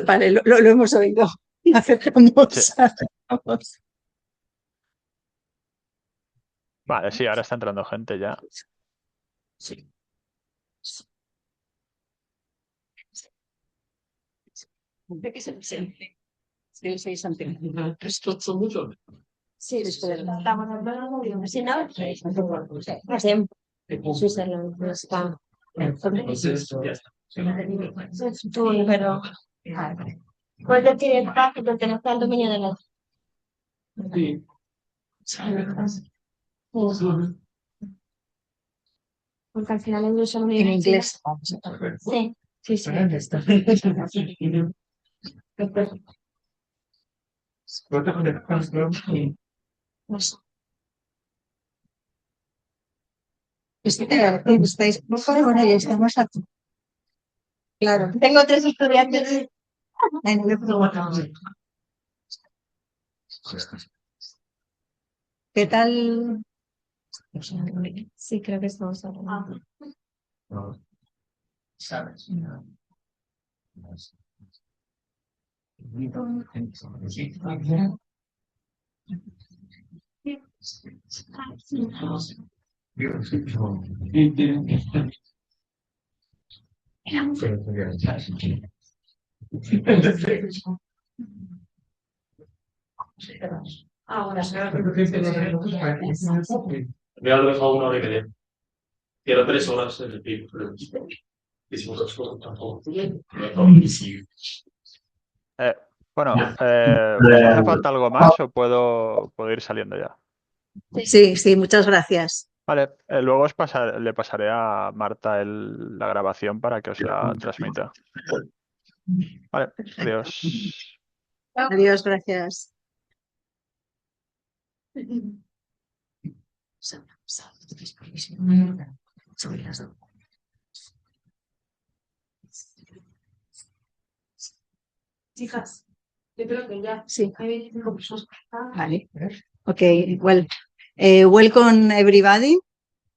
Vale, lo hemos oído. Acercamos. Sí. Acercamos. Vale, sí, ahora está entrando gente ya. Sí. ¿De qué se presente? Sí, sí, something. Sí, después estamos hablando, si no, hacemos Switzerland, no está. Pero puedes decir el paso que tenés el dominio de la. Sí. Porque al final ellos son en inglés. Sí, sí, sí. Estáis, bueno, ya estamos aquí. Claro, tengo 3 estudiantes. ¿Qué tal? Sí, creo que estamos hablando. Ahora, Me ha dejado 1 hora y media. Y era 3 horas en el pico. Hicimos las cosas tampoco. Bueno, ¿os hace falta algo más o puedo ir saliendo ya? sí, sí, muchas gracias. Vale, luego le pasaré a Marta la grabación para que os la transmita. Vale, adiós. Adiós, gracias. Chicas, yo creo que ya. Sí. Hay 25 personas. Vale. Okay, well, welcome everybody.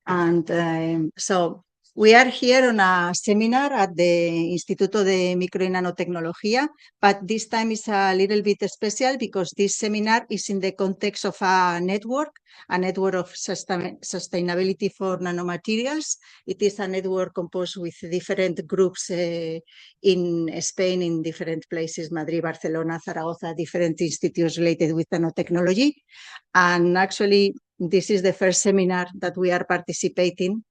And so we are here on a seminar at the Instituto de Micro y Nanotecnología, but this time is a little bit special because this seminar is in the context of a network of sustainability for nanomaterials. It is a network composed with different groups in Spain, in different places, Madrid, Barcelona, Zaragoza, different institutes related with nanotechnology. And actually, this is the first seminar that we are participating,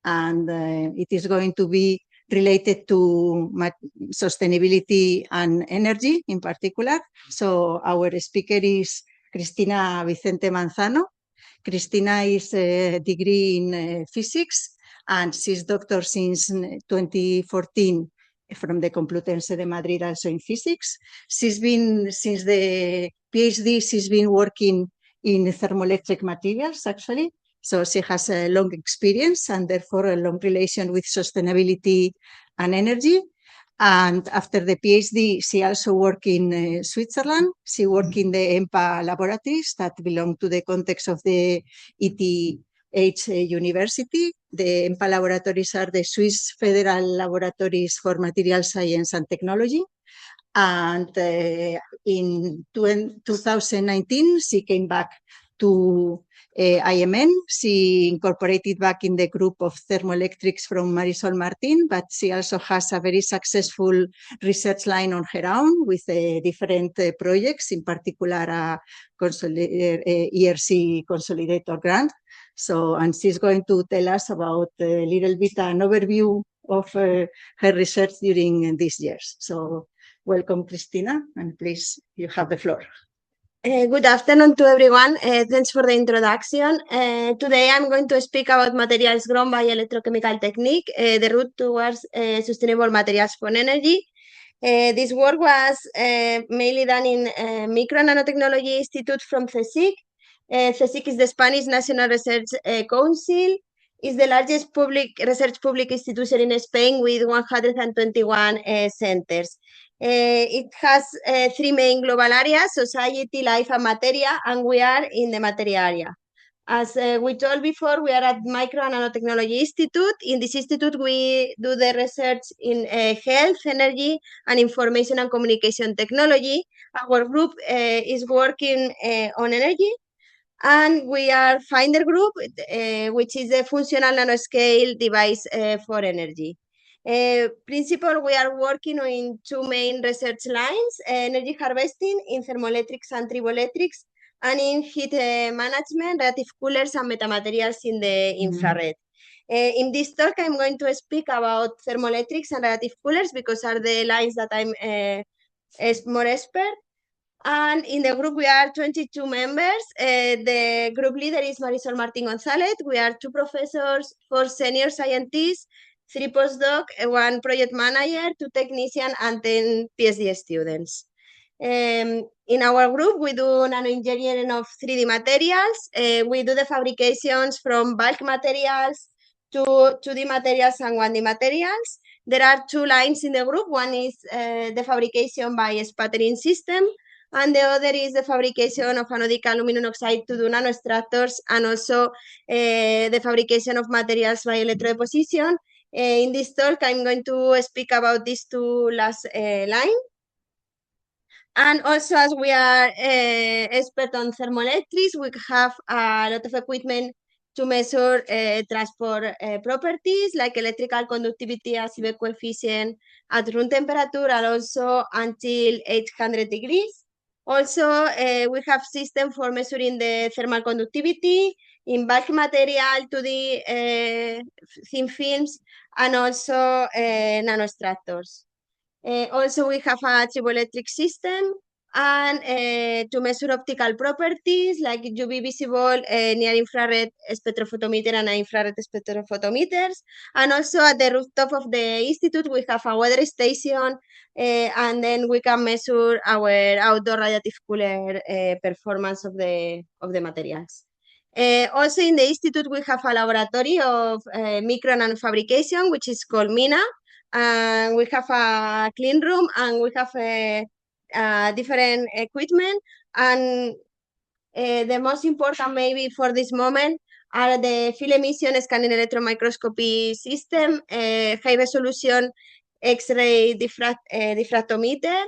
and it is going to be related to sustainability and energy in particular. So our speaker is Cristina Vicente Manzano. Cristina is a degree in physics, and she's doctor since 2014 from the Complutense de Madrid, also in physics. She's been, since the PhD, she's been working in thermoelectric materials, actually. So she has a long experience and therefore a long relation with sustainability and energy. And after the PhD, she also worked in Switzerland. She worked in the EMPA laboratories that belong to the context of the ETH University. The EMPA laboratories are the Swiss Federal Laboratories for Material Science and Technology. And in 2019, she came back to IMN. She incorporated back in the group of thermoelectrics from Marisol Martin, but she also has a very successful research line on her own with different projects, in particular a ERC Consolidator grant. So, and she's going to tell us about a little bit an overview of her research during these years. So, welcome, Cristina, and please, you have the floor. Good afternoon to everyone. Thanks for the introduction. Today I'm going to speak about materials grown by electrochemical technique, the route towards sustainable materials for energy. This work was mainly done in Micro Nanotechnology Institute from CSIC. CSIC is the Spanish National Research Council. It's the largest research public institution in Spain with 121 centers. It has 3 main global areas: society, life, and materia, and we are in the materia area. As we told before, we are at Micro and Nanotechnology Institute. In this institute, we do the research in health, energy, and information and communication technology. Our group is working on energy, and we are Finder Group, which is a functional nanoscale device for energy. Principal, we are working on two main research lines, energy harvesting in thermoelectrics and triboelectrics, and in heat management, reactive coolers and metamaterials in the infrared. In this talk, I'm going to speak about thermoelectrics and reactive coolers because are the lines that I'm more expert. And in the group, we are 22 members. The group leader is Marisol Martín González. We are 2 professors, 4 senior scientists, 3 postdoc, 1 project manager, 2 technicians, and 10 PhD students. In our group, we do nanoengineering of 3D materials. We do the fabrications from bulk materials to 2D materials and 1D materials. There are 2 lines in the group. One is the fabrication by a sputtering system, and the other is the fabrication of anodic aluminum oxide to do nanostructures, and also the fabrication of materials by electrodeposition. In this talk, I'm going to speak about these 2 last lines. And also, as we are expert on thermoelectrics, we have a lot of equipment to measure transport properties like electrical conductivity and Seebeck coefficient at room temperature and also until 800 degrees. Also, we have system for measuring the thermal conductivity in bulk material to the thin films and also nanostructures. Also, we have a triboelectric system and to measure optical properties like UV visible, near-infrared spectrophotometer and infrared spectrophotometers. And also at the rooftop of the institute, we have a weather station, and then we can measure our outdoor radiative cooler performance of the materials. Also in the institute, we have a laboratory of micro nanofabrication, which is called MINA. And we have a clean room and we have different equipment. And the most important maybe for this moment are the field emission scanning electron microscopy system, high resolution X-ray diffractometer,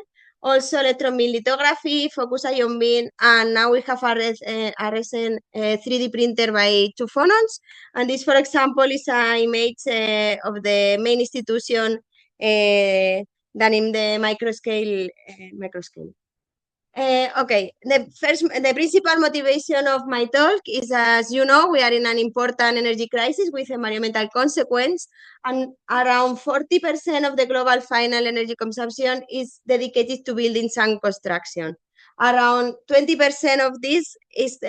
also electron beam lithography, focus ion beam, and now we have a recent 3D printer by 2 phonons. And this, for example, is an image of the main institution done in the microscale. Okay, the principal motivation of my talk is, as you know, we are in an important energy crisis with environmental consequence, and around 40% of the global final energy consumption is dedicated to buildings and construction. Around 20% of this is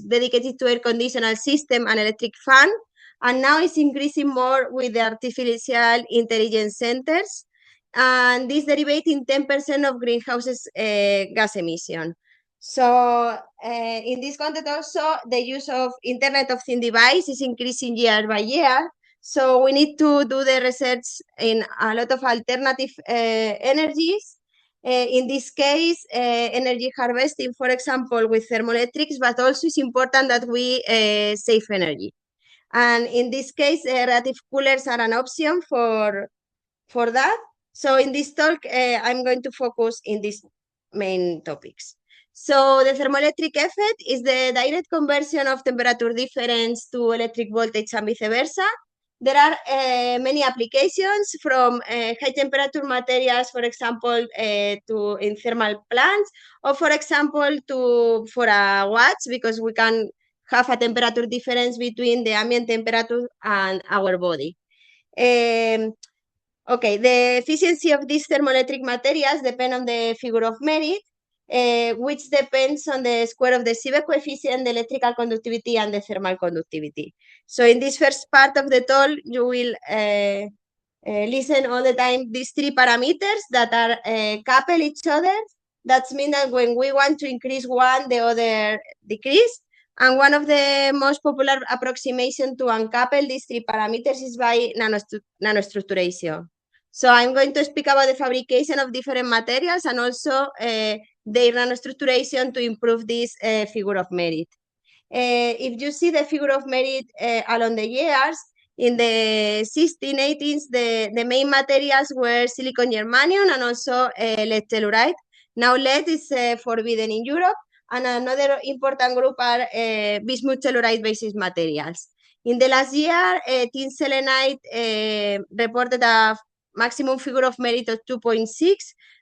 dedicated to air conditioner system and electric fan, and now it's increasing more with the artificial intelligence centers. And this derivates in 10% of greenhouse gas emission. So in this context also, the use of Internet of Things device is increasing year by year. So we need to do the research in a lot of alternative energies. In this case, energy harvesting, for example, with thermoelectrics, but also it's important that we save energy. And in this case, reactive coolers are an option for that. So in this talk, I'm going to focus in these main topics. So the thermoelectric effect is the direct conversion of temperature difference to electric voltage and vice versa. There are many applications from high temperature materials, for example, to in thermal plants, or for example, for a watch, because we can have a temperature difference between the ambient temperature and our body. Okay, the efficiency of these thermoelectric materials depend on the figure of merit, which depends on the square of the Seebeck coefficient, the electrical conductivity, and the thermal conductivity. So in this first part of the talk, you will listen all the time these 3 parameters that are couple each other. That means that when we want to increase one, the other decrease. And one of the most popular approximation to uncouple these 3 parameters is by nanostructuration. So I'm going to speak about the fabrication of different materials and also their nanostructuration to improve this figure of merit. If you see the figure of merit along the years, in the 1680s, the main materials were silicon germanium and also lead telluride. Now lead is forbidden in Europe, and another important group are bismuth telluride basis materials. In the last year, tin selenite reported a maximum figure of merit of 2.6.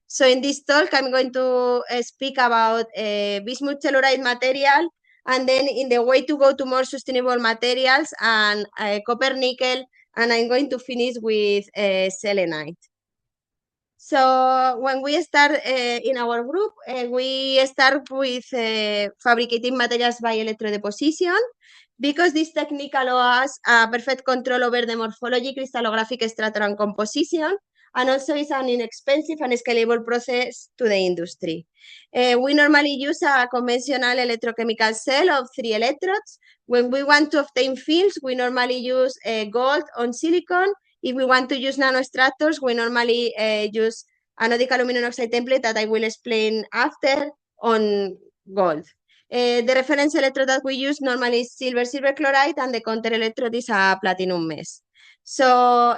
So in this talk, I'm going to speak about bismuth telluride material, and then in the way to go to more sustainable materials and copper nickel, and I'm going to finish with selenite. So when we start in our group, we start with fabricating materials by electrodeposition, because this technique allows us perfect control over the morphology, crystallographic structure, and composition, and also is an inexpensive and scalable process to the industry. We normally use a conventional electrochemical cell of 3 electrodes. When we want to obtain films, we normally use gold on silicon. If we want to use nanostructures, we normally use anodic aluminum oxide template that I will explain after on gold. The reference electrode that we use normally is silver chloride, and the counter electrode is a platinum mesh. So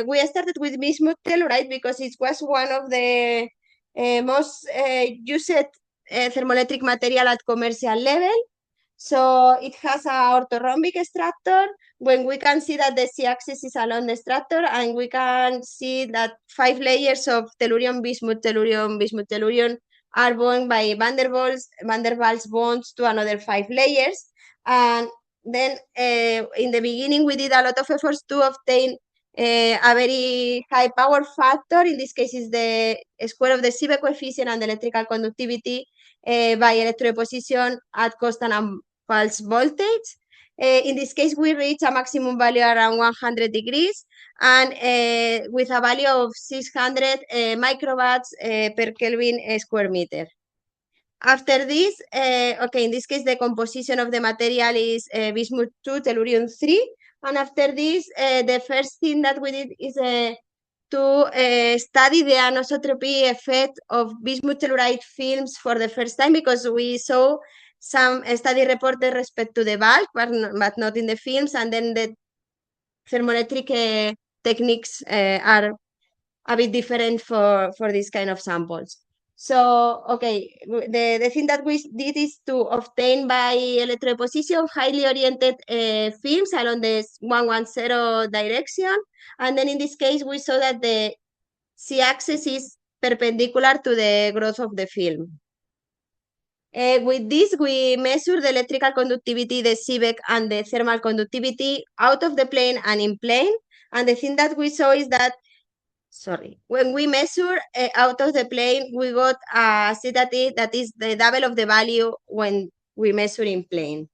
we started with bismuth telluride because it was one of the most used thermoelectric material at commercial level. So it has a orthorhombic structure. When we can see that the z-axis is along the structure, and we can see that 5 layers of tellurium, bismuth, tellurium are bound by van der Waals bonds to another 5 layers. And then in the beginning, we did a lot of efforts to obtain a very high power factor. In this case, is the square of the Seebeck coefficient and the electrical conductivity by electrodeposition at constant pulse voltage. In this case, we reach a maximum value around 100 degrees, and with a value of 600 microwatts per Kelvin square meter. After this, okay, in this case, the composition of the material is bismuth 2, tellurium 3. And after this, the first thing that we did is to study the anisotropy effect of bismuth telluride films for the first time, because we saw some study reported respect to the bulk, but not in the films, and then the thermoelectric techniques are a bit different for this kind of samples. So, okay, the thing that we did is to obtain by electrodeposition highly oriented films along the 110 direction. And then in this case, we saw that the z-axis is perpendicular to the growth of the film. With this, we measure the electrical conductivity, the Seebeck, and the thermal conductivity out of the plane and in plane. And the thing that we saw is that, when we measure out of the plane, we got a z-t that is the double of the value when we measure in plane.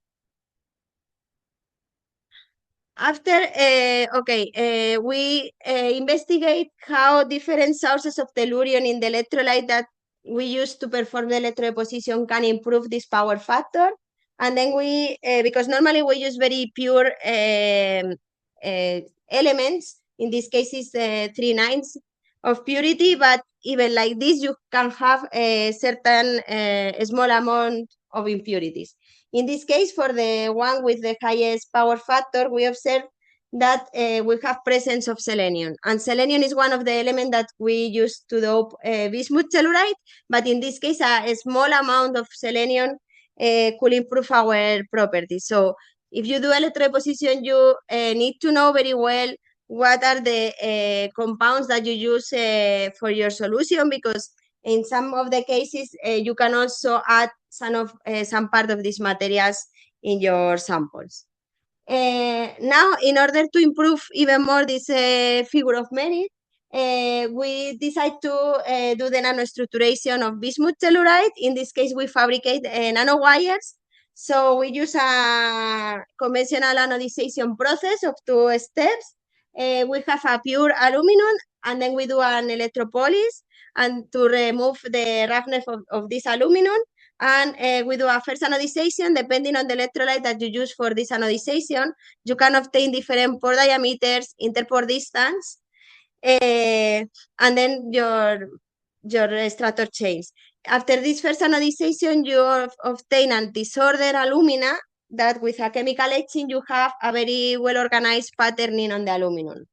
After, we investigate how different sources of tellurium in the electrolyte that we use to perform the electrodeposition can improve this power factor. And then we, because normally we use very pure elements, in this case is 3 nines of purity, but even like this, you can have a certain small amount of impurities. In this case, for the one with the highest power factor, we observe that we have presence of selenium. And selenium is one of the elements that we use to dope bismuth telluride, but in this case, a small amount of selenium could improve our properties. So if you do electrodeposition, you need to know very well what are the compounds that you use for your solution, because in some of the cases, you can also add some part of these materials in your samples. Now, in order to improve even more this figure of merit, we decide to do the nanostructuration of bismuth telluride. In this case, we fabricate nanowires. So we use a conventional anodization process of 2 steps. We have a pure aluminum, and then we do an electropolis and to remove the roughness of this aluminum. And we do a first anodization. Depending on the electrolyte that you use for this anodization, you can obtain different pore diameters, interpore distance, and then your structure change. After this first anodization, you obtain a disordered alumina that with a chemical etching, you have a very well-organized patterning on the aluminum.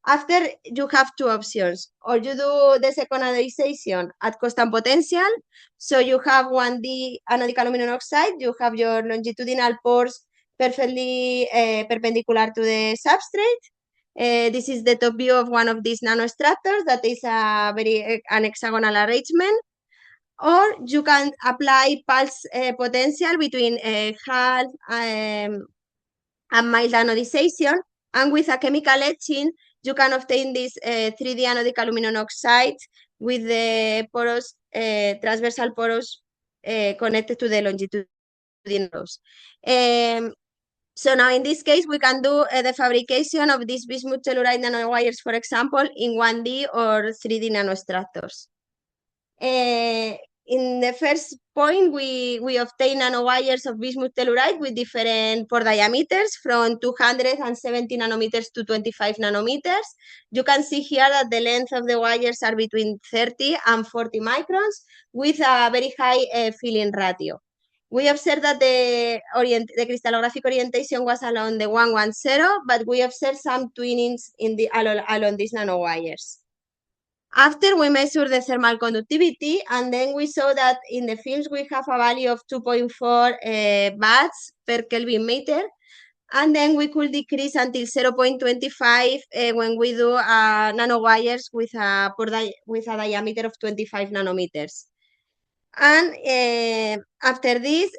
After, you have two options, or you do the second anodization at constant potential, so you have 1D anodic aluminum oxide, you have your longitudinal pores perfectly perpendicular to the substrate. This is the top view of one of these nanostructures that is a very an hexagonal arrangement. Or you can apply pulse potential between half and mild anodization, and with a chemical etching, you can obtain this 3D anodic aluminum oxide with the porous, transversal porous connected to the longitudinals. So now in this case, we can do the fabrication of these bismuth telluride nanowires, for example, in 1D or 3D nanostructures. In the first point, we obtain nanowires of bismuth telluride with different pore diameters from 270 nanometers to 25 nanometers. You can see here that the length of the wires are between 30 and 40 microns with a very high filling ratio. We observed that the crystallographic orientation was along the 110, but we observed some twinings along these nanowires. After, we measured the thermal conductivity, and then we saw that in the films we have a value of 2.4 watts per Kelvin meter, and then we could decrease until 0.25 when we do nanowires with a diameter of 25 nanometers. And after this,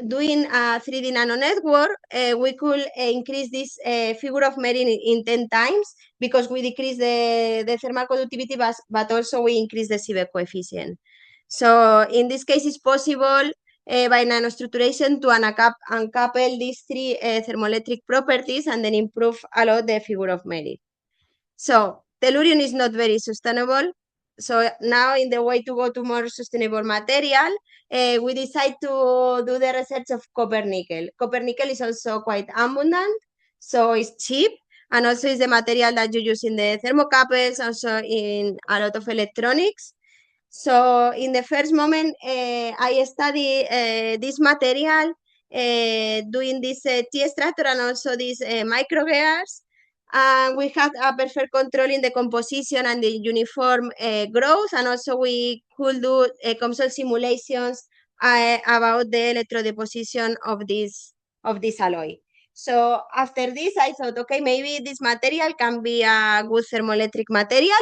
doing a 3D nano network, we could increase this figure of merit in 10 times because we decrease the thermal conductivity, but also we increase the Seebeck coefficient. So in this case, it's possible by nanostructuration to uncouple these three thermoelectric properties and then improve a lot the figure of merit. So tellurium is not very sustainable. So now in the way to go to more sustainable material, we decide to do the research of copper nickel. Copper nickel is also quite abundant, so it's cheap, and also is the material that you use in the thermocouples, also in a lot of electronics. So in the first moment, I study this material, doing this T-structure and also these microgears. We had a perfect control in the composition and the uniform growth, and also we could do COMSOL simulations about the electrodeposition of this alloy. So after this, I thought, okay, maybe this material can be a good thermoelectric material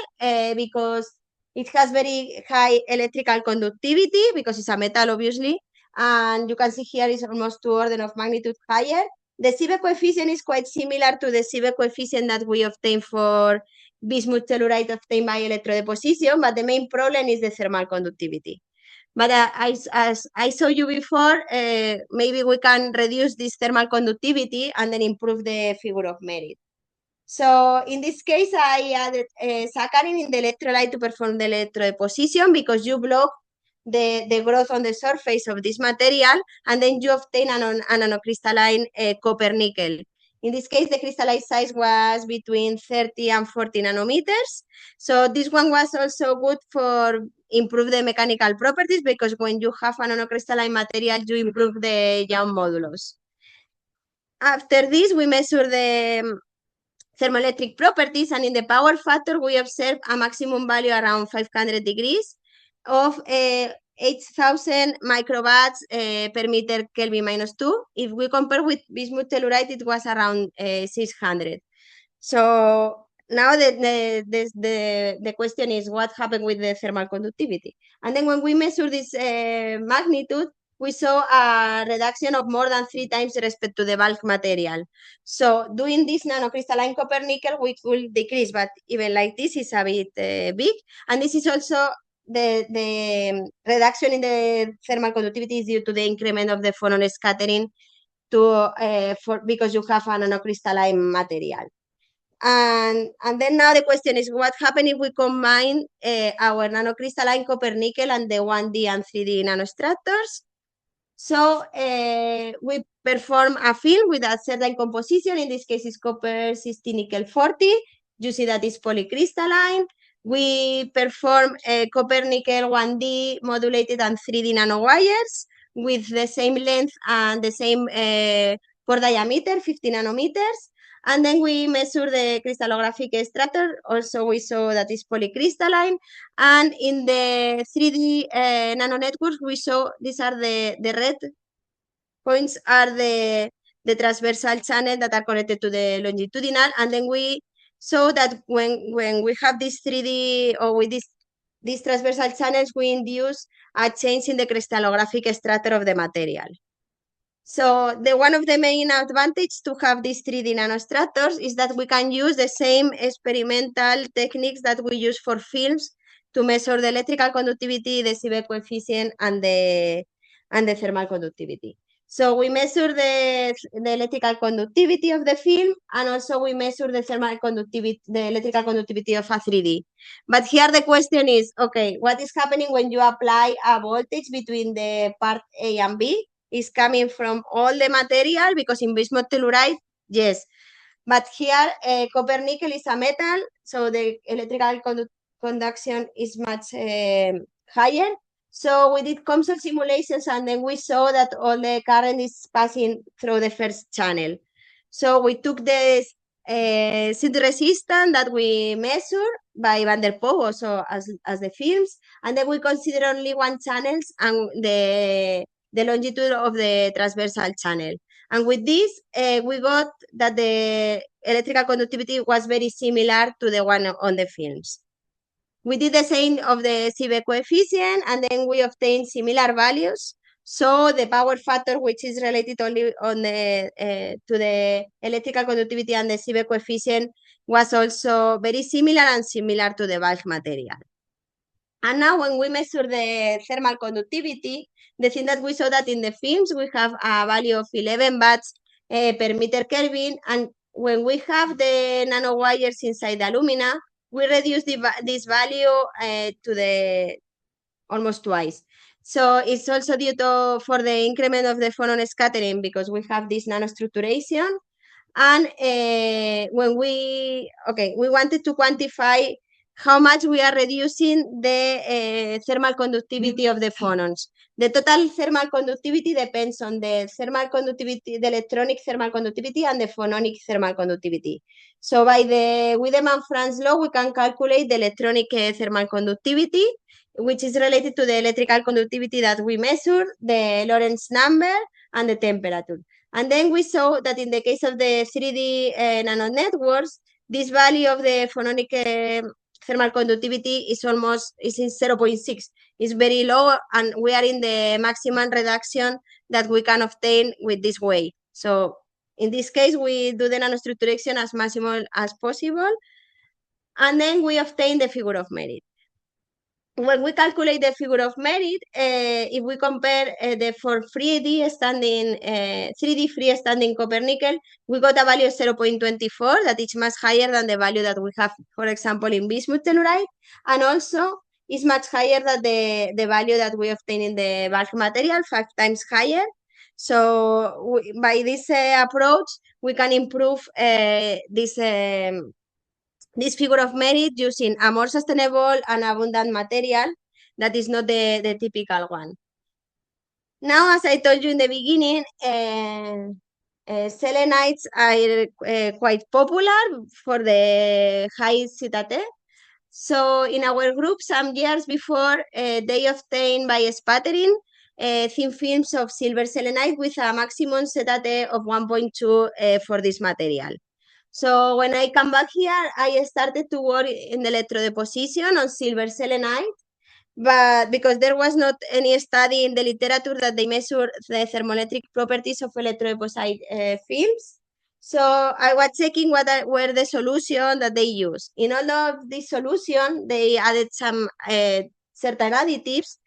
because it has very high electrical conductivity because it's a metal, obviously, and you can see here it's almost 2 orders of magnitude higher. The Seebeck coefficient is quite similar to the Seebeck coefficient that we obtain for bismuth telluride obtained by electrodeposition, but the main problem is the thermal conductivity. But as I saw you before, maybe we can reduce this thermal conductivity and then improve the figure of merit. So in this case, I added saccharin in the electrolyte to perform the electrodeposition because you block the growth on the surface of this material, and then you obtain an nanocrystalline copper nickel. In this case, the crystalline size was between 30 and 40 nanometers. So this one was also good for improve the mechanical properties because when you have a nanocrystalline material, you improve the Young modulus. After this, we measure the thermoelectric properties, and in the power factor, we observe a maximum value around 500 degrees of 8,000 microwatts per meter Kelvin minus 2. If we compare with bismuth telluride, it was around 600. So now the question is what happened with the thermal conductivity? And then when we measure this magnitude, we saw a reduction of more than 3 times respect to the bulk material. So doing this nanocrystalline copper nickel, we will decrease, but even like this is a bit big. And this is also the reduction in the thermal conductivity is due to the increment of the phonon scattering because you have a nanocrystalline material. And then now the question is what happens if we combine our nanocrystalline copper nickel and the 1D and 3D nanostructures? So we perform a film with a certain composition. In this case, it's copper 60 nickel 40. You see that it's polycrystalline. We perform copper nickel 1D modulated and 3D nanowires with the same length and the same pore diameter, 50 nanometers. And then we measure the crystallographic structure. Also, we saw that it's polycrystalline. And in the 3D nano networks, we saw these are the red points are the transversal channels that are connected to the longitudinal. And then we saw that when we have this 3D or with these transversal channels, we induce a change in the crystallographic structure of the material. So one of the main advantages to have these 3D nanostructures is that we can use the same experimental techniques that we use for films to measure the electrical conductivity, the Seebeck coefficient, and the thermal conductivity. So we measure the electrical conductivity of the film, and also we measure the thermal conductivity, the electrical conductivity of a 3D. But here the question is, okay, what is happening when you apply a voltage between the part A and B? Is coming from all the material, because in bismuth telluride, yes. But here, copper nickel is a metal, so the electrical conduction is much higher. So we did COMSOL simulations, and then we saw that all the current is passing through the first channel. So we took the seed resistance that we measure by Van der Poel also as the films, and then we consider only one channel and the longitude of the transversal channel. And with this, we got that the electrical conductivity was very similar to the one on the films. We did the same of the Seebeck coefficient, and then we obtained similar values. So the power factor, which is related only on the to the electrical conductivity and the Seebeck coefficient, was also very similar and similar to the bulk material. And now when we measure the thermal conductivity, the thing that we saw that in the films, we have a value of 11 watts per meter Kelvin. And when we have the nanowires inside the alumina, we reduce this value to the almost twice. So it's also due to for the increment of the phonon scattering, because we have this nanostructuration. And when we wanted to quantify how much we are reducing the thermal conductivity of the phonons. The total thermal conductivity depends on the thermal conductivity, the electronic thermal conductivity, and the phononic thermal conductivity. So by the Wiedemann-Franz law, we can calculate the electronic thermal conductivity, which is related to the electrical conductivity that we measure, the Lorentz number, and the temperature. And then we saw that in the case of the 3D nano networks, this value of the phononic thermal conductivity is in 0.6. It's very low, and we are in the maximum reduction that we can obtain with this way. So in this case, we do the nanostructuration as maximal as possible, and then we obtain the figure of merit. When we calculate the figure of merit, if we compare for 3D freestanding copper nickel, we got a value of 0.24 that is much higher than the value that we have, for example, in bismuth telluride, and also is much higher than the value that we obtain in the bulk material, 5 times higher. So by this approach, we can improve this figure of merit using a more sustainable and abundant material that is not the typical one. Now, as I told you in the beginning, selenites are quite popular for the high ZT. So in our group, some years before, they obtained by sputtering thin films of silver selenite with a maximum ZT of 1.2 for this material. So when I come back here, I started to work in the electrodeposition on silver selenite, but because there was not any study in the literature that they measure the thermoelectric properties of electrodeposit films. So I was checking what were the solutions that they use. In all of this solution, they added some certain additives,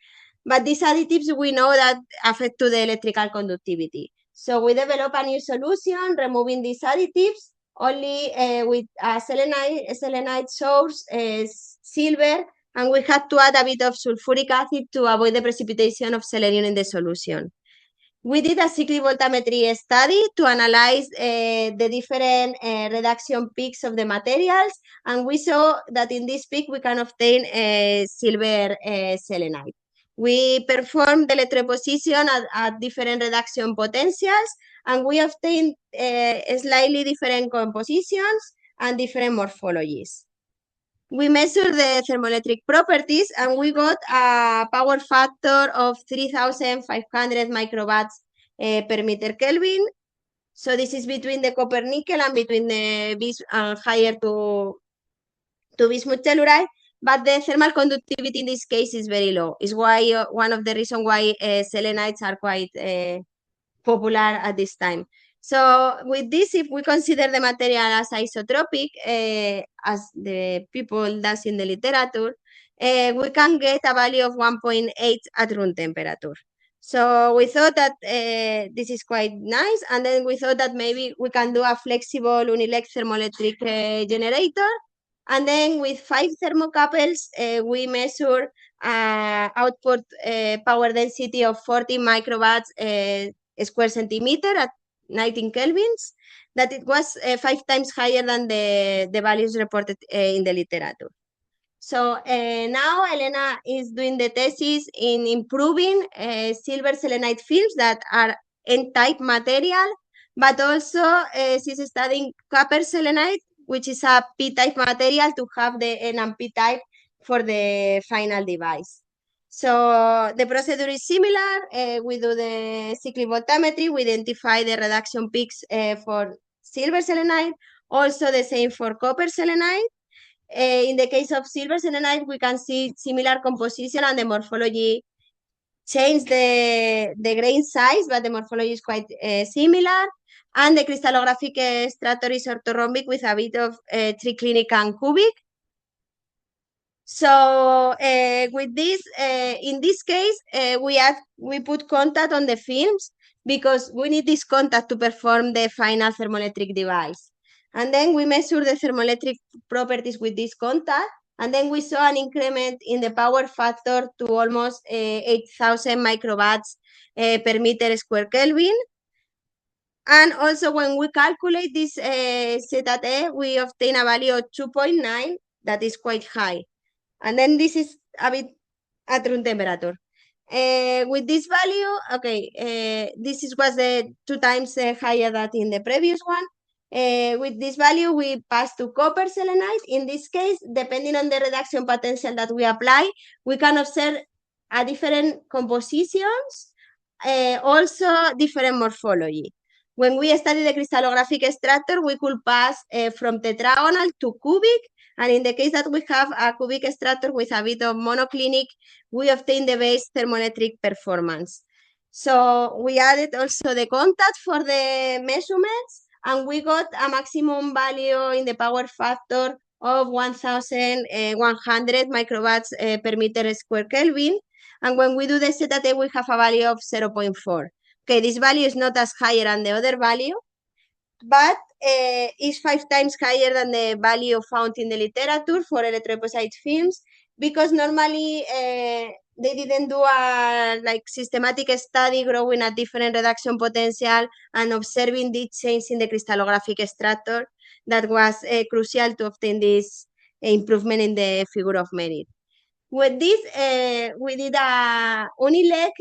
but these additives we know that affect to the electrical conductivity. So we developed a new solution, removing these additives, only with a selenite source, silver, and we had to add a bit of sulfuric acid to avoid the precipitation of selenium in the solution. We did a cyclic voltammetry study to analyze the different reduction peaks of the materials, and we saw that in this peak we can obtain silver selenite. We performed the electroposition at different reduction potentials, and we obtained slightly different compositions and different morphologies. We measured the thermoelectric properties, and we got a power factor of 3,500 microwatts per meter Kelvin. So this is between the copper nickel and between the higher to bismuth telluride, but the thermal conductivity in this case is very low. Is why one of the reasons why selenites are quite popular at this time. So with this, if we consider the material as isotropic, as the people does in the literature, we can get a value of 1.8 at room temperature. So we thought that this is quite nice, and then we thought that maybe we can do a flexible Unilec thermoelectric generator, and then with 5 thermocouples, we measure output power density of 40 microwatts square centimeter at 19 kelvins, that it was 5 times higher than the values reported in the literature. So now Elena is doing the thesis in improving silver selenite films that are N-type material, but also she's studying copper selenite, which is a P-type material, to have the N and P-type for the final device. So the procedure is similar. We do the cyclic voltammetry. We identify the reduction peaks for silver selenite. Also the same for copper selenite. In the case of silver selenite, we can see similar composition, and the morphology change the grain size, but the morphology is quite similar. And the crystallographic structure is orthorhombic with a bit of triclinic and cubic. So with this, in this case, we put contact on the films because we need this contact to perform the final thermoelectric device. And then we measure the thermoelectric properties with this contact, and then we saw an increment in the power factor to almost 8,000 microwatts per meter square Kelvin. And also when we calculate this ZT, we obtain a value of 2.9, that is quite high. And then this is a bit at room temperature. With this value, okay, this was 2 times higher than in the previous one. With this value, we pass to copper selenite. In this case, depending on the reduction potential that we apply, we can observe a different compositions, also different morphology. When we study the crystallographic structure, we could pass from tetragonal to cubic, and in the case that we have a cubic structure with a bit of monoclinic, we obtain the base thermoelectric performance. So we added also the contact for the measurements, and we got a maximum value in the power factor of 1,100 microwatts per meter square Kelvin. And when we do the ZT, we have a value of 0.4. Okay, this value is not as higher than the other value, but is 5 times higher than the value found in the literature for electroposite films, because normally they didn't do a systematic study growing at different reduction potential and observing the change in the crystallographic structure that was crucial to obtain this improvement in the figure of merit. With this, we did a Unilec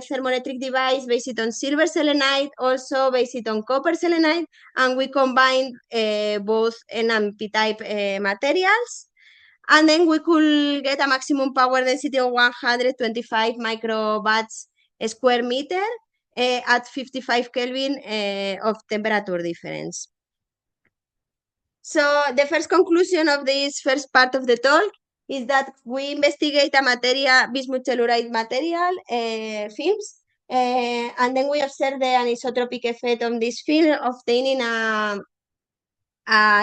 thermoelectric device based on silver selenite, also based on copper selenite, and we combined both N and P-type materials. And then we could get a maximum power density of 125 microwatts square meter at 55 Kelvin of temperature difference. So the first conclusion of this first part of the talk is that we investigate a material, bismuth telluride material films, and then we observe the anisotropic effect on this film, obtaining a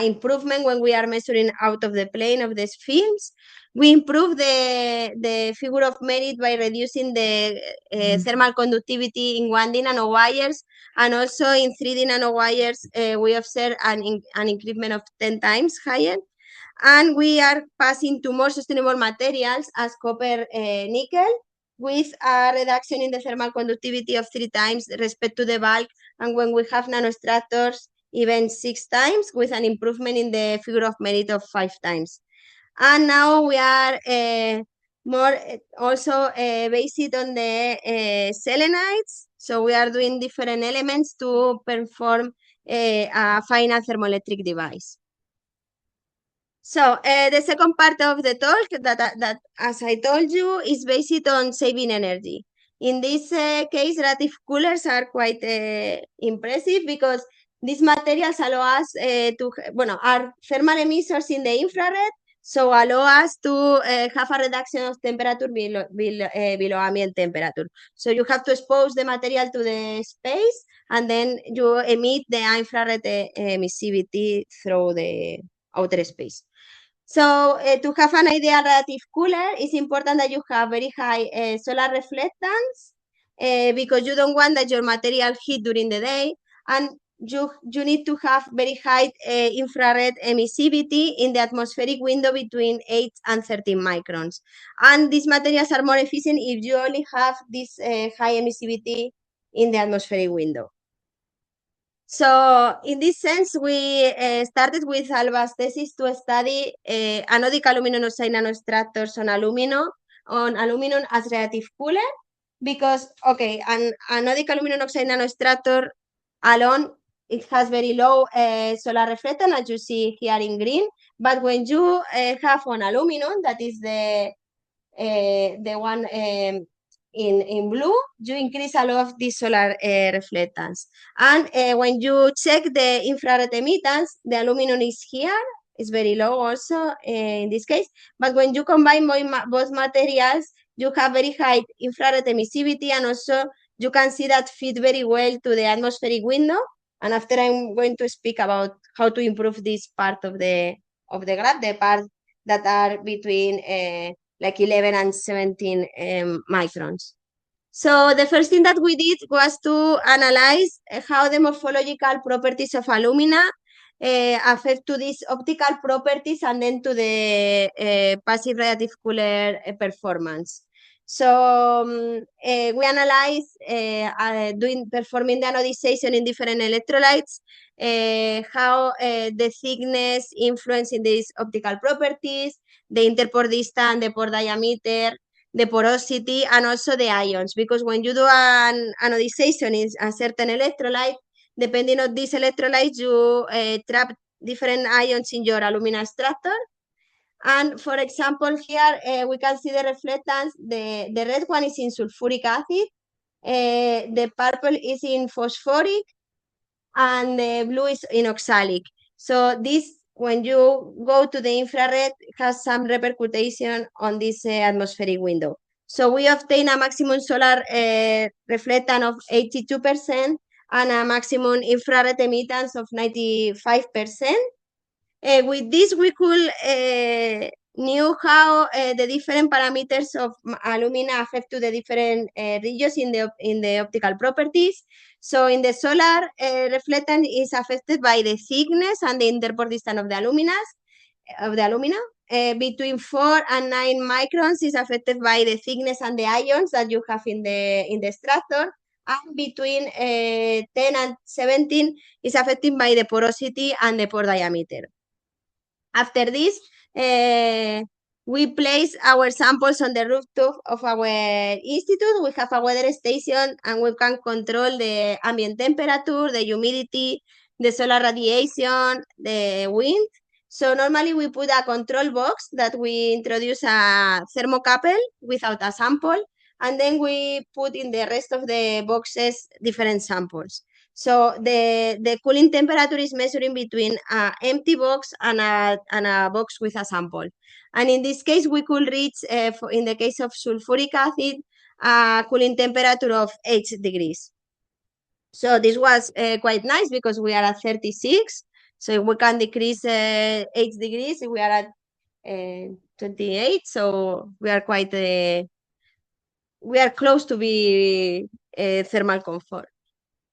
improvement when we are measuring out of the plane of these films. We improve the figure of merit by reducing the thermal conductivity in 1D nanowires, and also in 3D nanowires, we observe an increment of 10 times higher. And we are passing to more sustainable materials as copper nickel, with a reduction in the thermal conductivity of 3 times respect to the bulk, and when we have nanostructures, even 6 times, with an improvement in the figure of merit of 5 times. And now we are more also based on the selenites. So we are doing different elements to perform a final thermoelectric device. So the second part of the talk that as I told you, is based on saving energy. In this case, reactive coolers are quite impressive because these materials allow us are thermal emitters in the infrared, so allow us to have a reduction of temperature below ambient temperature. So you have to expose the material to the space, and then you emit the infrared emissivity through the outer space. So to have an ideal reactive cooler, it's important that you have very high solar reflectance because you don't want that your material heat during the day, and you need to have very high infrared emissivity in the atmospheric window between 8 and 13 microns. And these materials are more efficient if you only have this high emissivity in the atmospheric window. So in this sense, we started with Alba's thesis to study anodic aluminum oxide nanostructures on aluminum as reactive cooler, because, okay, an anodic aluminum oxide nanostructure alone, it has very low solar reflectance, as you see here in green, but when you have on aluminum, that is the one in blue, you increase a lot of this solar reflectance. And when you check the infrared emittance, the aluminum is here, it's very low also in this case. But when you combine both materials, you have very high infrared emissivity, and also you can see that fit very well to the atmospheric window. And after I'm going to speak about how to improve this part of the graph, the part that are between like 11 and 17 microns. So the first thing that we did was to analyze how the morphological properties of alumina affect to these optical properties and then to the passive reactive cooler performance. So we analyze performing the anodization in different electrolytes, how the thickness influence in these optical properties, the interpore distance, the pore diameter, the porosity, and also the ions, because when you do an anodization in a certain electrolyte, depending on these electrolytes, you trap different ions in your alumina structure. And for example, here we can see the reflectance. The red one is in sulfuric acid, the purple is in phosphoric, and the blue is in oxalic. So this, when you go to the infrared, has some repercussion on this atmospheric window. So we obtain a maximum solar reflectance of 82% and a maximum infrared emittance of 95%. With this, we could knew how the different parameters of alumina affect to the different regions in the optical properties. So in the solar, reflectance is affected by the thickness and the interpore distance of the alumina. Between 4 and 9 microns is affected by the thickness and the ions that you have in the structure. And between 10 and 17 is affected by the porosity and the pore diameter. After this, we place our samples on the rooftop of our institute. We have a weather station, and we can control the ambient temperature, the humidity, the solar radiation, the wind. So normally we put a control box that we introduce a thermocouple without a sample, and then we put in the rest of the boxes different samples. So the cooling temperature is measuring between an empty box and a box with a sample. And in this case, we could reach, in the case of sulfuric acid, a cooling temperature of 8 degrees. So this was quite nice because we are at 36. So we can decrease 8 degrees. We are at 28. So we are quite, we are close to be thermal comfort.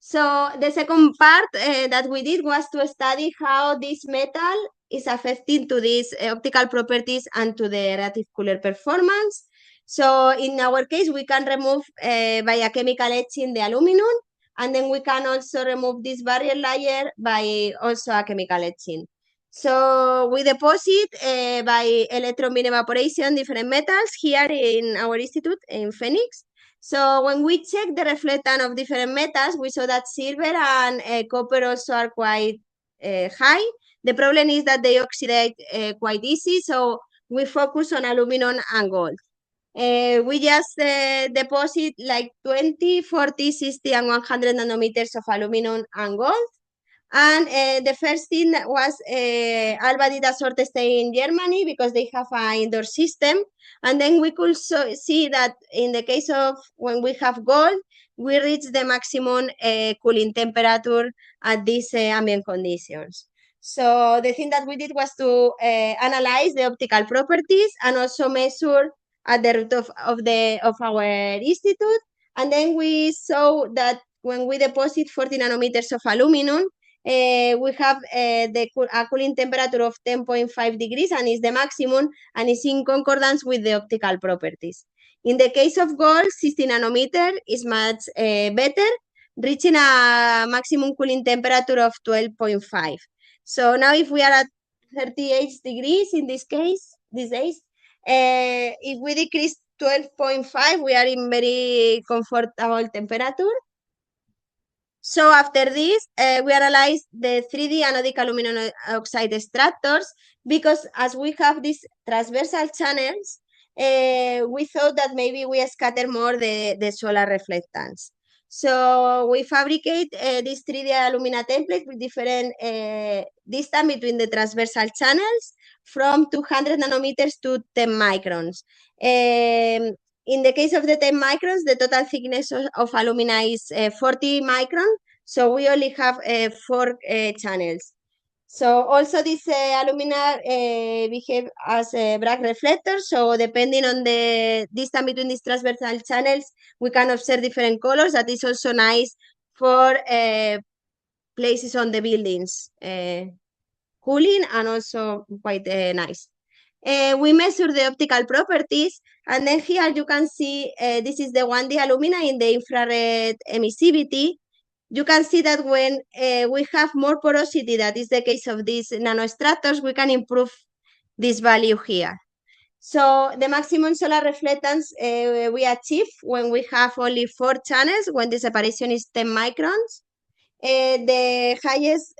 So the second part that we did was to study how this metal is affecting to these optical properties and to the reactive cooler performance. So in our case, we can remove by a chemical etching the aluminum, and then we can also remove this barrier layer by also a chemical etching. So we deposit by electron beam evaporation different metals here in our institute in Phoenix. So when we check the reflectance of different metals, we saw that silver and copper also are quite high. The problem is that they oxidate quite easy, so we focus on aluminum and gold. We just deposit like 20, 40, 60, and 100 nanometers of aluminum and gold. And the first thing was Alba did a sort test in Germany because they have an indoor system. And then we could see that in the case of when we have gold, we reach the maximum cooling temperature at these ambient conditions. So the thing that we did was to analyze the optical properties and also measure at the root of our institute. And then we saw that when we deposit 40 nanometers of aluminum, we have a cooling temperature of 10.5 degrees and is the maximum and is in concordance with the optical properties. In the case of gold, 60 nanometer is much better, reaching a maximum cooling temperature of 12.5. So now if we are at 38 degrees in this case, these days, if we decrease 12.5, we are in very comfortable temperature. So after this, we analyzed the 3D anodic aluminum oxide extractors because as we have these transversal channels, we thought that maybe we scatter more the solar reflectance. So we fabricate this 3D alumina template with different distance between the transversal channels from 200 nanometers to 10 microns. In the case of the 10 microns, the total thickness of alumina is 40 microns, so we only have 4 channels. So also this alumina behave as a Bragg reflector, so depending on the distance between these transversal channels, we can observe different colors. That is also nice for places on the buildings, cooling and also quite nice. We measure the optical properties, and then here you can see this is the 1D alumina in the infrared emissivity. You can see that when we have more porosity, that is the case of these nanostructures, we can improve this value here. So the maximum solar reflectance we achieve when we have only 4 channels, when the separation is 10 microns. The highest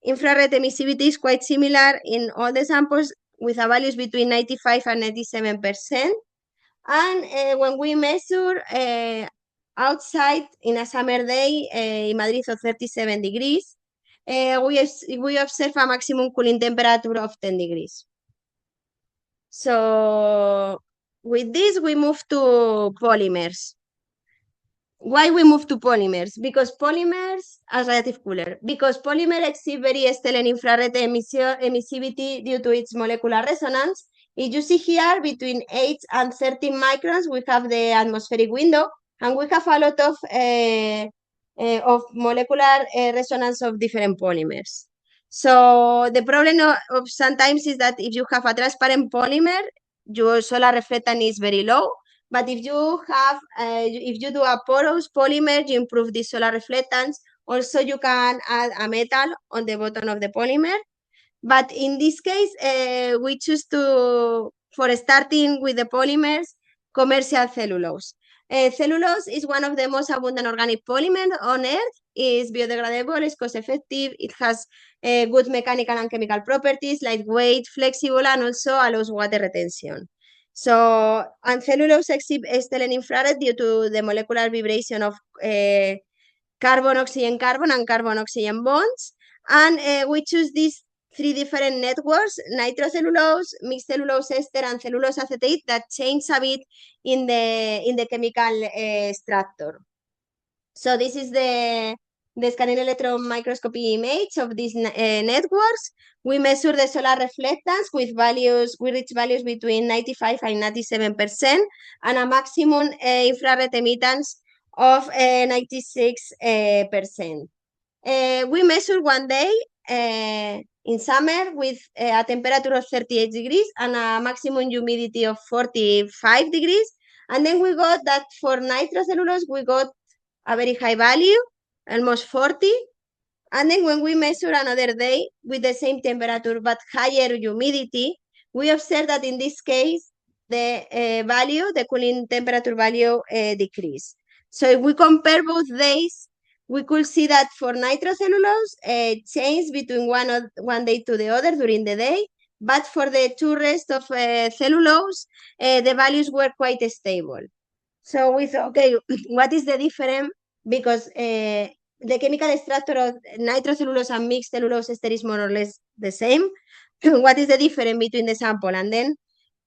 infrared emissivity is quite similar in all the samples with a values between 95 and 97%. And when we measure outside in a summer day in Madrid of 37 degrees, we observe a maximum cooling temperature of 10 degrees. So with this, we move to polymers. Why we move to polymers? Because polymers are relative cooler. Because polymer exhibit very stellar infrared emissivity due to its molecular resonance. If you see here, between 8 and 13 microns, we have the atmospheric window, and we have a lot of molecular resonance of different polymers. So the problem of sometimes is that if you have a transparent polymer, your solar reflectance is very low. But if you have, if you do a porous polymer, you improve the solar reflectance. Also, you can add a metal on the bottom of the polymer. But in this case, we choose for starting with the polymers, commercial cellulose. Cellulose is one of the most abundant organic polymers on Earth. It's biodegradable, it's cost-effective, it has good mechanical and chemical properties, lightweight, flexible, and also allows water retention. So, and cellulose exhibits stellar infrared due to the molecular vibration of carbon-oxygen-carbon and carbon-oxygen bonds. And we choose these 3 different networks: nitrocellulose, mixed cellulose ester, and cellulose acetate, that change a bit in the chemical structure. So this is the scanning electron microscopy image of these networks. We measure the solar reflectance with values, we reach values between 95 and 97%, and a maximum infrared emittance of 96%. We measure one day in summer with a temperature of 38 degrees and a maximum humidity of 45 degrees. And then we got that for nitrocellulose, we got a very high value, almost 40. And then when we measure another day with the same temperature but higher humidity, we observe that in this case, the cooling temperature value decrease. So if we compare both days, we could see that for nitrocellulose, change between one day to the other during the day, but for the two rest of cellulose, the values were quite stable. So we thought, okay, what is the difference? Because the chemical structure of nitrocellulose and mixed cellulose ester is more or less the same. What is the difference between the sample? And then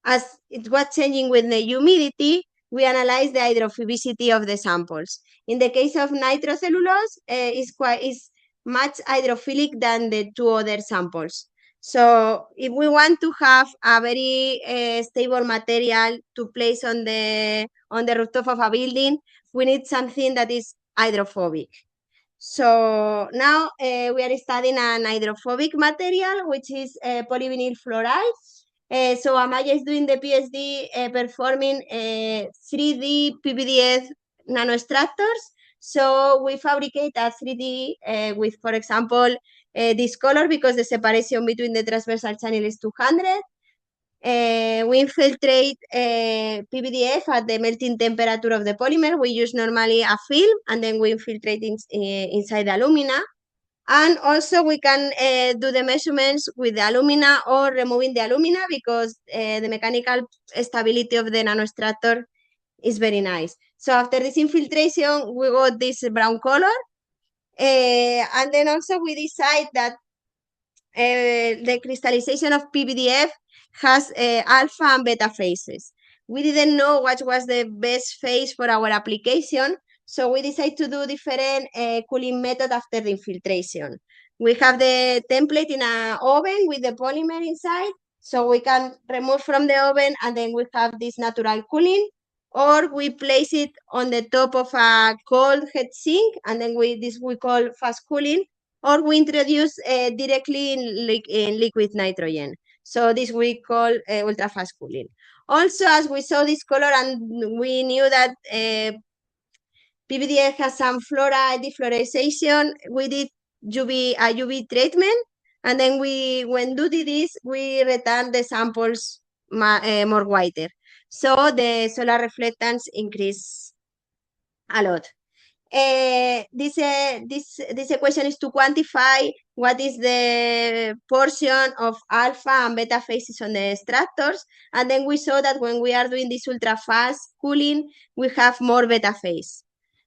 as it was changing with the humidity, we analyze the hydrophobicity of the samples. In the case of nitrocellulose, is much hydrophilic than the two other samples. So if we want to have a very stable material to place on the rooftop of a building, we need something that is hydrophobic. So now we are studying an hydrophobic material, which is polyvinyl fluoride. So Amaya is doing the PhD performing 3D PVDF nanostructures. So we fabricate a 3D with, for example, this color because the separation between the transversal channel is 200. We infiltrate PVDF at the melting temperature of the polymer. We use normally a film and then we infiltrate inside the alumina. And also we can do the measurements with the alumina or removing the alumina because the mechanical stability of the nanostructure is very nice. So after this infiltration, we got this brown color. And then also we decide that the crystallization of PVDF has alpha and beta phases. We didn't know what was the best phase for our application, so we decided to do different cooling method after the infiltration. We have the template in an oven with the polymer inside, so we can remove from the oven and then we have this natural cooling, or we place it on the top of a cold heat sink and then we call fast cooling, or we introduce directly in liquid nitrogen. So this we call ultra fast cooling. Also, as we saw this color and we knew that PVDF has some fluoride defluorization, we did a UV treatment, and then when we did this, we return the samples more whiter. So the solar reflectance increase a lot. This equation is to quantify what is the portion of alpha and beta phases on the structures, and then we saw that when we are doing this ultra fast cooling, we have more beta phase.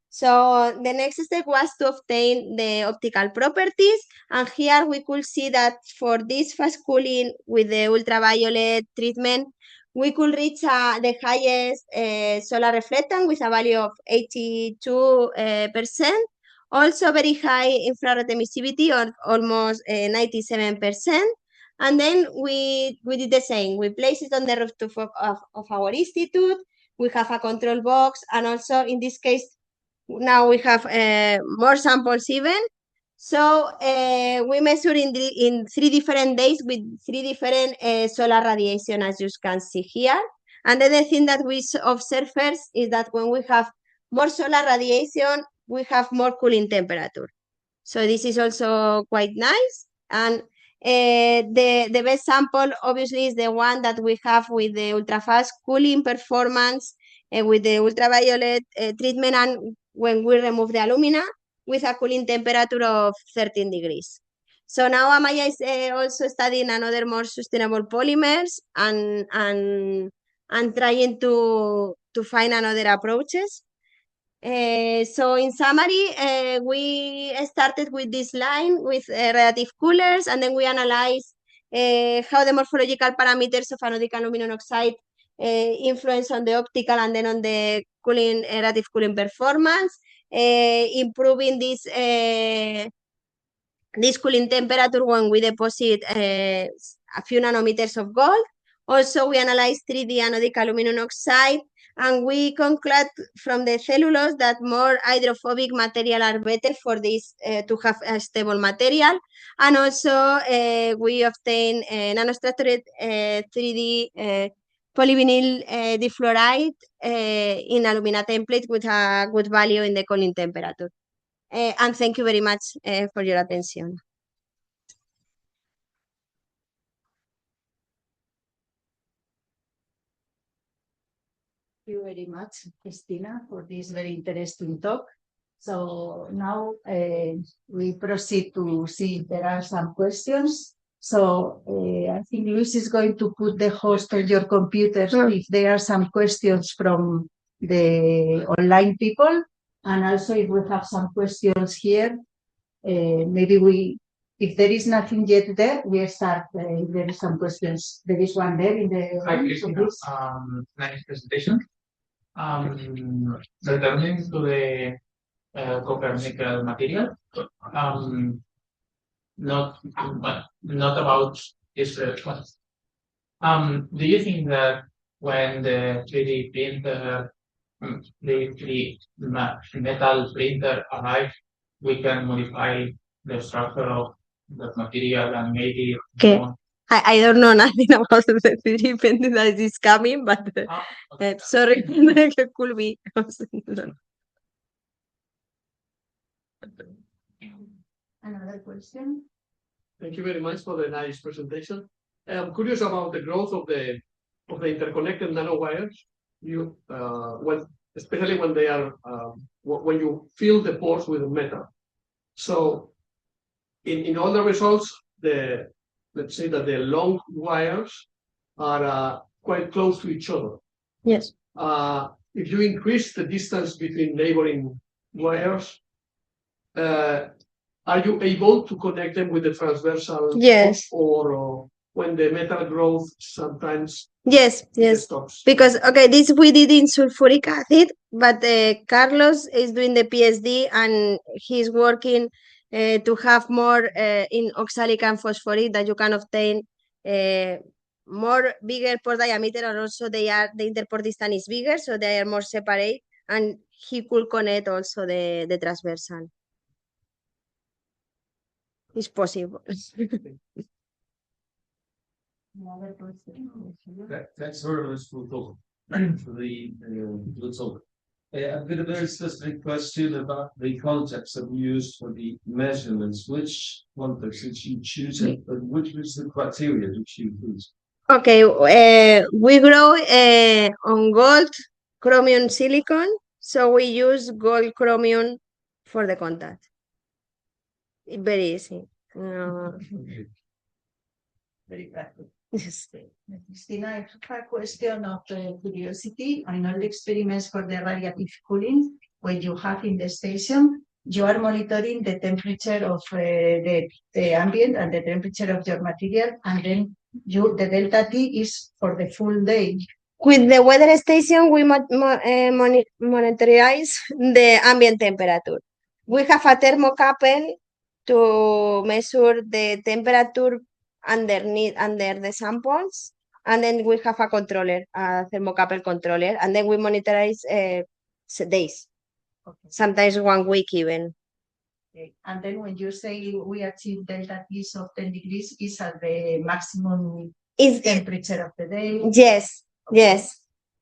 So the next step was to obtain the optical properties, and here we could see that for this fast cooling with the ultraviolet treatment, we could reach the highest solar reflectance with a value of 82%. Also very high infrared emissivity or almost 97%. And then we did the same. We placed it on the rooftop of our institute. We have a control box, and also in this case, now we have more samples even. So we measure in 3 different days with 3 different solar radiation, as you can see here. And then the thing that we observe first is that when we have more solar radiation, we have more cooling temperature. So this is also quite nice. And the best sample obviously is the one that we have with the ultra-fast cooling performance with the ultraviolet treatment, and when we remove the alumina with a cooling temperature of 13 degrees. So now Amaya is also studying another more sustainable polymers and trying to find another approaches. So in summary, we started with this line with relative coolers, and then we analyzed how the morphological parameters of anodic aluminum oxide influence on the optical and then on the cooling relative cooling performance, improving this cooling temperature when we deposit a few nanometers of gold. Also, we analyzed 3D anodic aluminum oxide, and we conclude from the cellulose that more hydrophobic material are better for this to have a stable material. And also we obtain nanostructured 3D polyvinyl difluoride in alumina template with a good value in the cooling temperature. And thank you very much for your attention. Thank you very much, Cristina, for this very interesting talk. So now we proceed to see if there are some questions. So I think Luis is going to put the host on your computer if there are some questions from the online people. And also if we have some questions here, maybe if there is nothing yet there, we start. If there is some questions, there is one there in the. Hi, Cristina. Nice presentation. Returning to the copper nickel material, not about this one. Do you think that when the 3D printer, the metal printer arrives, we can modify the structure of the material and maybe Okay. I don't know nothing about the 3D printing that is coming, but sorry, it could be. Another question? Thank you very much for the nice presentation. I'm curious about the growth of the interconnected nanowires. Especially when they are when you fill the pores with metal. So in all the results, let's say that the long wires are quite close to each other. Yes. If you increase the distance between neighboring wires, are you able to connect them with the transversal? Yes. Or when the metal growth sometimes Yes, yes. stops? Because, okay, this we did in sulfuric acid, but Carlos is doing the PhD and he's working to have more in oxalic and phosphoric that you can obtain more bigger pore diameter, and also the interpore distance is bigger, so they are more separate, and he could connect also the transversal. It's possible. Another question? Thanks very much for the talk. I've got a very specific question about the context that you used for the measurements. Which context did you choose, and which was the criteria that you used? Okay, we grow on gold, chromium, silicon, so we use gold, chromium for the contact. Very easy. Very practical. Yes. Cristina, I have a question of curiosity. I know the experiments for the radiative cooling, when you have in the station, you are monitoring the temperature of the ambient and the temperature of your material, and then the delta T is for the full day. With the weather station, we monitorize the ambient temperature. We have a thermocouple to measure the temperature under the samples, and then we have a controller, a thermocouple controller, and then we monitorize days, Okay. sometimes 1 week even. Okay. And then when you say we achieve delta T of 10 degrees, is at the maximum temperature of the day? Yes, Okay.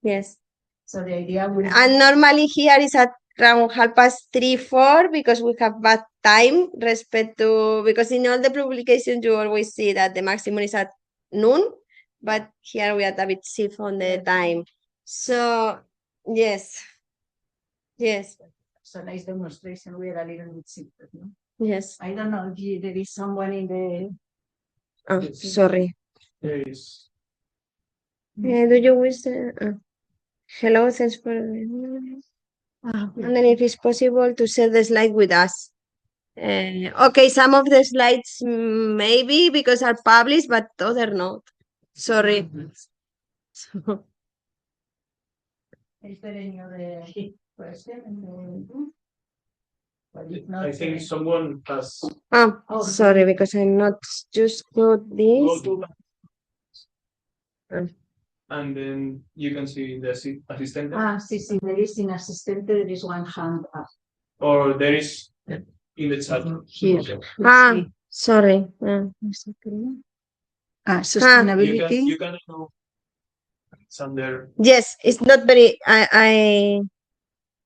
yes. So the idea will And normally here is at around 3:30, 4, because we have bad time because in all the publications you always see that the maximum is at noon, but here we are a bit shift on the time. So yes. So nice demonstration. We are a little bit simple, no? Yes. I don't know if there is someone in the. Oh, sorry. There is. Do you wish? Hello, thanks for. And then if it's possible to share the slide with us. Okay, some of the slides maybe because are published, but other not. Sorry. Is there any other question? I think someone has. Oh, sorry, because I'm not just got this. And then you can see the assistant. Sí, there is in assistant, there is one hand up. Or there is in the chat. Here. Sorry. Sustainability. You can know. It's under. Yes, it's not very.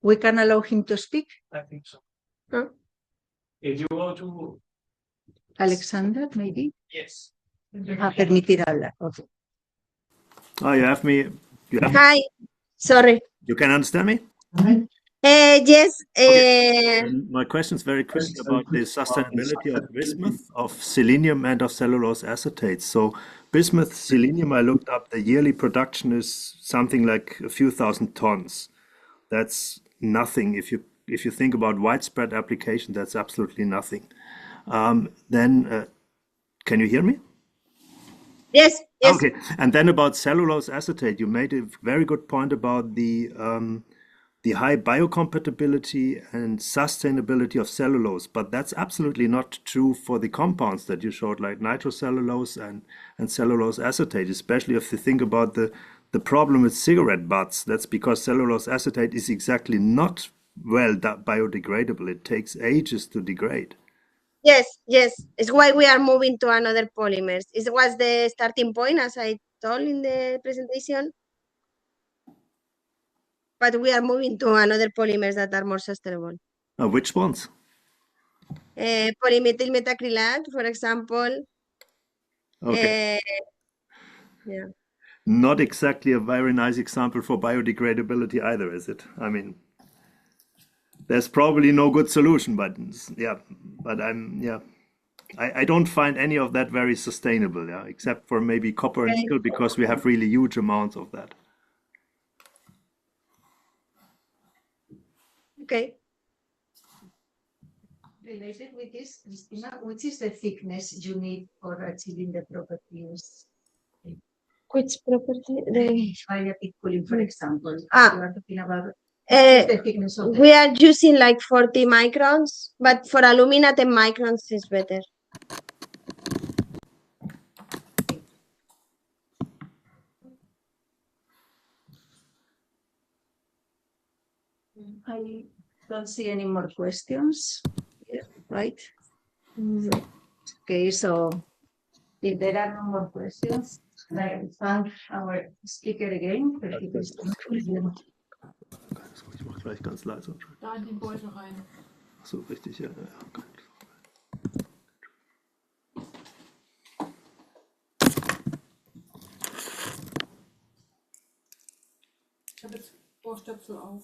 We can allow him to speak. I think so. if you go to Alexander, maybe. yes, Permitir hablar. Okay. Oh, you have me. Hi, sorry. You can understand me? Yes, And my question is very quick about the sustainability of bismuth, of selenium, and of cellulose acetate. So, bismuth, selenium, I looked up, the yearly production is something like a few thousand tons. That's nothing. If you think about widespread application, that's absolutely nothing. Then, can you hear me? yes, yes. Okay, and then about cellulose acetate, you made a very good point about the high biocompatibility and sustainability of cellulose, but that's absolutely not true for the compounds that you showed, like nitrocellulose and cellulose acetate, especially if you think about the problem with cigarette butts. That's because cellulose acetate is exactly not well biodegradable. It takes ages to degrade. Yes, yes. It's why we are moving to another polymers. It was the starting point, as I told in the presentation. But we are moving to another polymers that are more sustainable. Which ones? Polymethyl methacrylate, for example. Okay. Yeah. Not exactly a very nice example for biodegradability either, is it? I mean, there's probably no good solution, but yeah, I don't find any of that very sustainable, yeah, except for maybe copper and nickel, because we have really huge amounts of that. Okay. Related with this, Cristina, which is the thickness you need for achieving the properties? Which property? The Magnetic cooling, for example. You Ah. are talking about Uh, the thickness of the we are using like 40 microns, but for alumina 10 microns is better. I don't see any more questions. Yeah, right? Okay, so if there are no more questions, I thank our speaker again. Ich mach gleich ganz leise. Da in den Beutel rein. Ach so, richtig, ja. Okay. Ich habe jetzt Ohrstöpsel auf.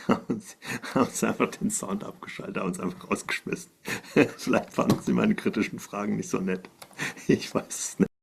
Haben uns einfach den Sound abgeschaltet, haben uns einfach rausgeschmissen. Vielleicht fanden sie meine kritischen Fragen nicht so nett. Ich weiß es nicht.